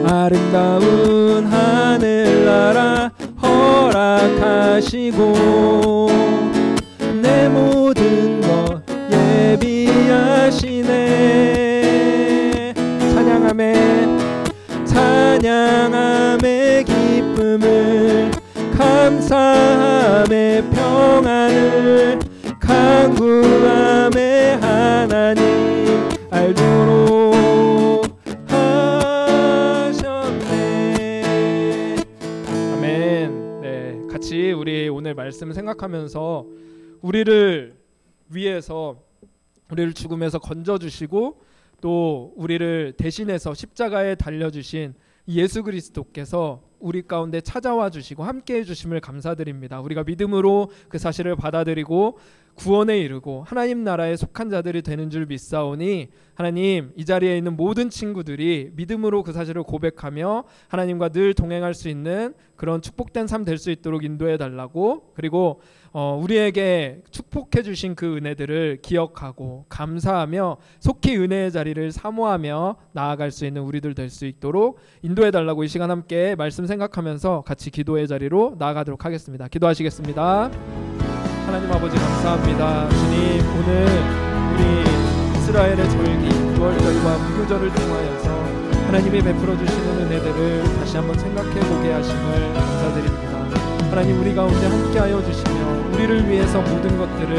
아름다운 하늘나라 허락하시고 내 모든 것 예비하시네. 찬양함의 기쁨을, 감사함의 평안을, 간구함의 하나님 알도록 하셨네. 아멘. 네, 같이 우리 오늘 말씀 생각하면서 우리를 위해서, 우리를 죽음에서 건져주시고 또 우리를 대신해서 십자가에 달려주신 예수 그리스도께서 우리 가운데 찾아와 주시고 함께해 주심을 감사드립니다. 우리가 믿음으로 그 사실을 받아들이고 구원에 이르고 하나님 나라에 속한 자들이 되는 줄 믿사오니, 하나님 이 자리에 있는 모든 친구들이 믿음으로 그 사실을 고백하며 하나님과 늘 동행할 수 있는 그런 축복된 삶 될 수 있도록 인도해 달라고, 그리고 우리에게 축복해 주신 그 은혜들을 기억하고 감사하며 속히 은혜의 자리를 사모하며 나아갈 수 있는 우리들 될 수 있도록 인도해 달라고 이 시간 함께 말씀 생각하면서 같이 기도의 자리로 나아가도록 하겠습니다. 기도하시겠습니다. 하나님 아버지 감사합니다. 주님, 오늘 우리 이스라엘의 절기 6월절과 무교절을 통하여서 하나님이 베풀어 주시는 은혜들을 다시 한번 생각해 보게 하심을 감사드립니다. 하나님, 우리 가운데 함께하여 주시며 우리를 위해서 모든 것들을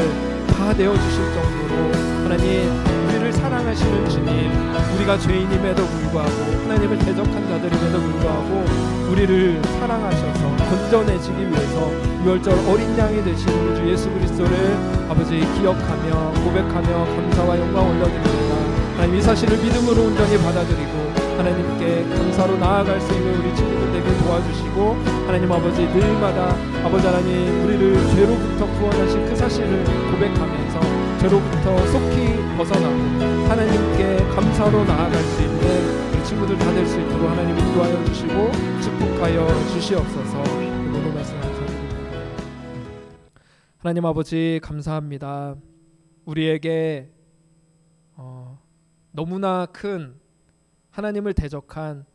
다 내어주실 정도로 하나님 우리를 우리를 사랑하시는 주님, 우리가 죄인임에도 불구하고 하나님을 대적한 자들임에도 불구하고 우리를 사랑하셔서 건져내시기 위해서 유월절 어린 양이 되신 우리 주 예수 그리스도를 아버지 기억하며 고백하며 감사와 영광 올려드립니다. 하나님, 이 사실을 믿음으로 온전히 받아들이고 하나님께 감사로 나아갈 수 있는 우리 친구들 되게 도와주시고, 하나님 아버지 늘마다 아버지 하나님 우리를 죄로부터 구원하신 그 사실을 고백하면서 죄로부터 속히 벗어나고 하나님께 감사로 나아갈 수 있는 우리 친구들 다 될 수 있도록 하나님 인도하여 주시고 축복하여 주시옵소서. 모든 말씀 감사드립니다. 하나님 아버지 감사합니다. 우리에게 너무나 큰 하나님을 대적한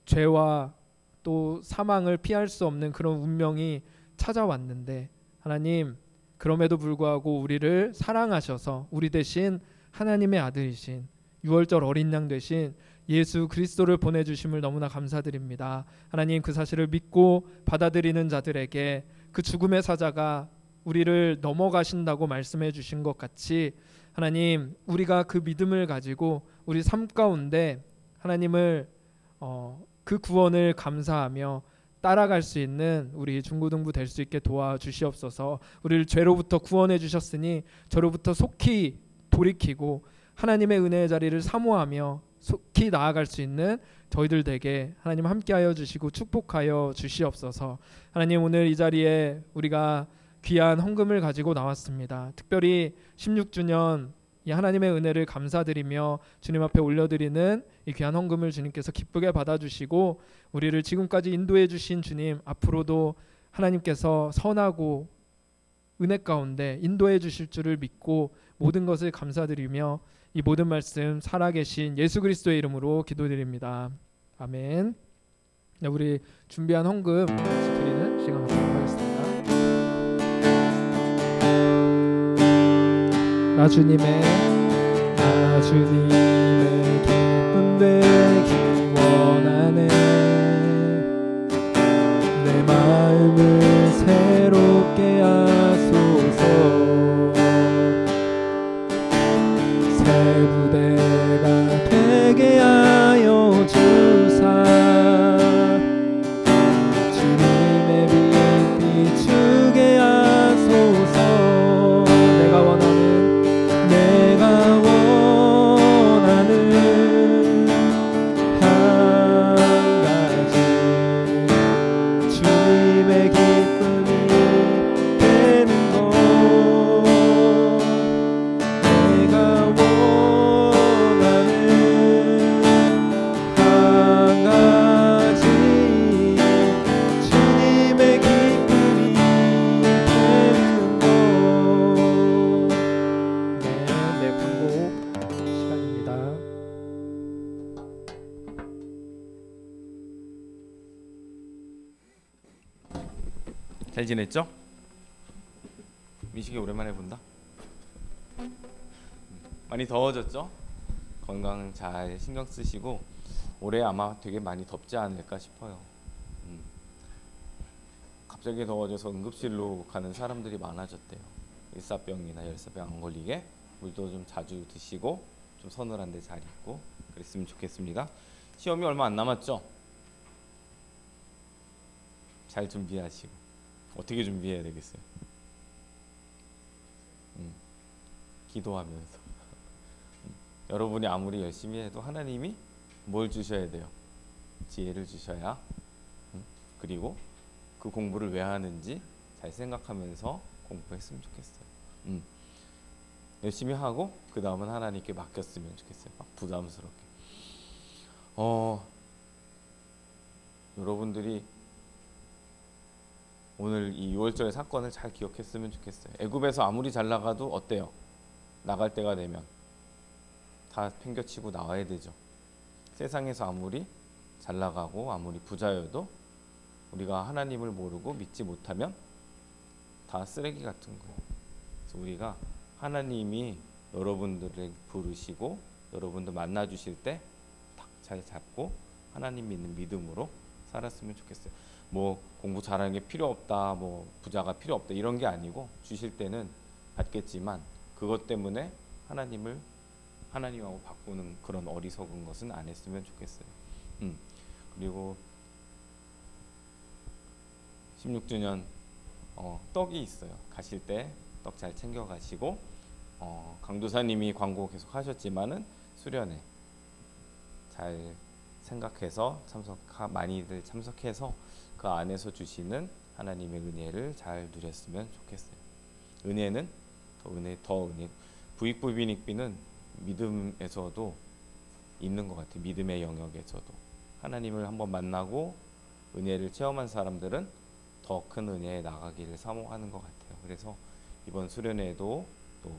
죄와 또 사망을 피할 수 없는 그런 운명이 찾아왔는데, 하나님 그럼에도 불구하고 우리를 사랑하셔서 우리 대신 하나님의 아들이신 유월절 어린 양 되신 예수 그리스도를 보내주심을 너무나 감사드립니다. 하나님, 그 사실을 믿고 받아들이는 자들에게 그 죽음의 사자가 우리를 넘어가신다고 말씀해 주신 것 같이, 하나님 우리가 그 믿음을 가지고 우리 삶 가운데 하나님을 그 구원을 감사하며 따라갈 수 있는 우리 중고등부 될 수 있게 도와주시옵소서. 우리를 죄로부터 구원해 주셨으니 저로부터 속히 돌이키고 하나님의 은혜의 자리를 사모하며 속히 나아갈 수 있는 저희들 되게 하나님 함께하여 주시고 축복하여 주시옵소서. 하나님, 오늘 이 자리에 우리가 귀한 헌금을 가지고 나왔습니다. 특별히 16주년 이 하나님의 은혜를 감사드리며 주님 앞에 올려드리는 이 귀한 헌금을 주님께서 기쁘게 받아주시고 우리를 지금까지 인도해 주신 주님, 앞으로도 하나님께서 선하고 은혜 가운데 인도해 주실 줄을 믿고 모든 것을 감사드리며 이 모든 말씀 살아계신 예수 그리스도의 이름으로 기도드립니다. 아멘. 네, 우리 준비한 헌금 드리는 시간 갖도록 하겠습니다. 나 주님의 기쁨 되기 원하네. 내 마음을 새롭게 하소서. 새 부대가 되게 하여 주사. 주님의 빛 비추게 하소서. 내가 원하는 한 가지, 주님의 기쁨이 되는 것. 내가 원하는 한 가지, 주님의 기쁨이 되는 것. 네, 광고 시간입니다. 잘 지냈죠? 미식이 오랜만에 본다. 많이 더워졌죠? 건강 잘 신경 쓰시고 올해 아마 되게 많이 덥지 않을까 싶어요. 갑자기 더워져서 응급실로 가는 사람들이 많아졌대요. 일사병이나 열사병 안 걸리게 물도 좀 자주 드시고 좀 서늘한 데 잘 있고 그랬으면 좋겠습니다. 시험이 얼마 안 남았죠? 잘 준비하시고. 어떻게 준비해야 되겠어요? 기도하면서. 여러분이 아무리 열심히 해도 하나님이 뭘 주셔야 돼요? 지혜를 주셔야. 그리고 그 공부를 왜 하는지 잘 생각하면서 공부했으면 좋겠어요. 열심히 하고 그 다음은 하나님께 맡겼으면 좋겠어요. 막 부담스럽게. 여러분들이 오늘 이 6월절의 사건을 잘 기억했으면 좋겠어요. 애굽에서 아무리 잘 나가도 어때요? 나갈 때가 되면 다 팽겨치고 나와야 되죠. 세상에서 아무리 잘 나가고 아무리 부자여도 우리가 하나님을 모르고 믿지 못하면 다 쓰레기 같은 거예요. 그래서 우리가 하나님이 여러분들을 부르시고 여러분들 만나 주실 때 딱 잘 잡고 하나님 믿는 믿음으로 살았으면 좋겠어요. 뭐 공부 잘하는 게 필요 없다, 뭐 부자가 필요 없다 이런 게 아니고 주실 때는 받겠지만 그것 때문에 하나님을 하나님하고 바꾸는 그런 어리석은 것은 안 했으면 좋겠어요. 그리고 16주년 떡이 있어요. 가실 때 떡 잘 챙겨 가시고, 강도사님이 광고 계속 하셨지만은 수련회 잘 생각해서 많이들 참석해서 그 안에서 주시는 하나님의 은혜를 잘 누렸으면 좋겠어요. 은혜는 더 은혜. 부익부빈익비는 믿음에서도 있는 것 같아요. 믿음의 영역에서도 하나님을 한번 만나고 은혜를 체험한 사람들은 더 큰 은혜에 나가기를 사모하는 것 같아요. 그래서 이번 수련회에도 또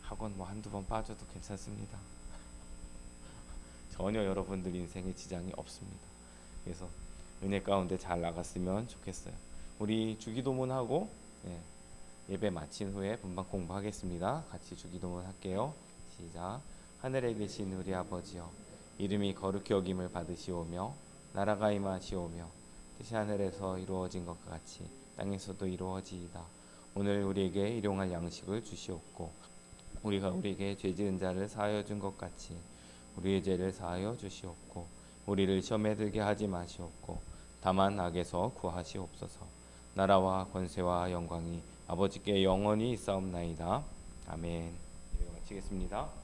학원 한두 번 빠져도 괜찮습니다. 전혀 여러분들 인생에 지장이 없습니다. 그래서 은혜 가운데 잘 나갔으면 좋겠어요. 우리 주기도문하고 예배 마친 후에 분방 공부하겠습니다. 같이 주기도문 할게요. 시작. 하늘에 계신 우리 아버지여, 이름이 거룩히 여김을 받으시오며 나라가 임하시오며 뜻이 하늘에서 이루어진 것 같이 땅에서도 이루어지이다. 오늘 우리에게 일용할 양식을 주시옵고 우리가 우리에게 죄 지은 자를 사하여 준 것 같이 우리의 죄를 사하여 주시옵고 우리를 시험에 들게 하지 마시옵고 다만 악에서 구하시옵소서. 나라와 권세와 영광이 아버지께 영원히 있사옵나이다. 아멘. 예배 마치겠습니다.